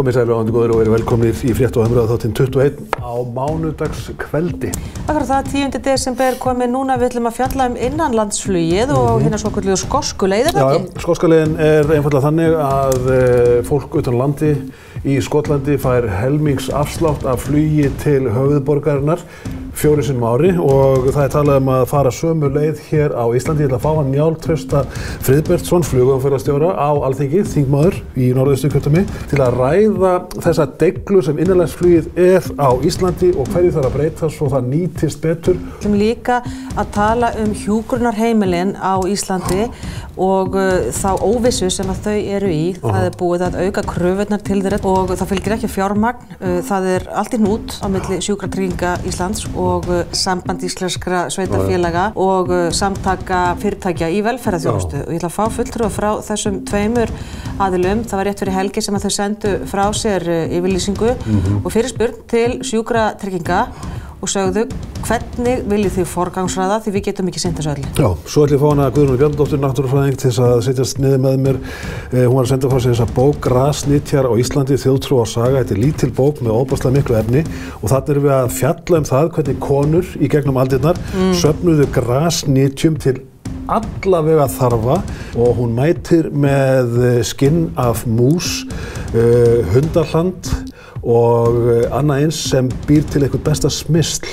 Komið sælir áhandi góðir og verið velkomnir í frétt og umræðu þáttinn 21 á mánudagskveldi. Akkurat það, 10. desember komið núna, við ætlum að fjalla innanlandsflugið og hérna svokölluðu skosku leið, er það ekki? Já, skoska leiðin einfaldlega þannig að fólk utan landi í Skotlandi fær helmingsafslátt af flugi til höfuðborgarinnar 4 sinnum á ári og það talað að fara sömu leið hér á Íslandi. Ég ætla að fá hann Njál Trausta Friðbertsson, flugumferðarstjóra á Alþingi, þingmaður í Norðausturkjördæmi, til að ræða þessa deiglu sem innanlandsflugið á Íslandi og hverju þarf að breyta svo það nýtist betur. Við ætlum líka að tala hjúkrunarheimilin á Íslandi og þá óvissu sem að þau eru í. Það er búið að auka kröfurnar til þeirra og það fylgir ekki fjármagn. Það er allt í hnút á milli Sjúkratrygginga Íslands og Samband íslenskra sveitarfélaga og samtaka fyrirtækja í velferðarþjónustu. Og ég ætla að fá fulltrúa frá þessum tveimur aðilum. Það var rétt fyrir helgi sem að þau sendu frá sér yfirlýsingu og fyrirspurn til Sjúkratrygginga og sögðu hvernig viljið þið forgangsraða því við getum ekki sinnt þessu öllu. Já, svo ætlum ég að fá hana Guðrúnu Bjarnadóttur, náttúrufræðing, til þess að setjast niður með mér. Hún var að senda frá sér þessa bók Grasnytjar á Íslandi, þjóðtrú og saga. Þetta er lítil bók með ofboðslega miklu efni og þarna erum við að fjalla það hvernig konur í gegnum aldirnar söfnuðu grasnytjum til allavega þarfa og hún mætir með skinn af mús, hundarhland og annað eins sem býr til eitthvað besta smyrsl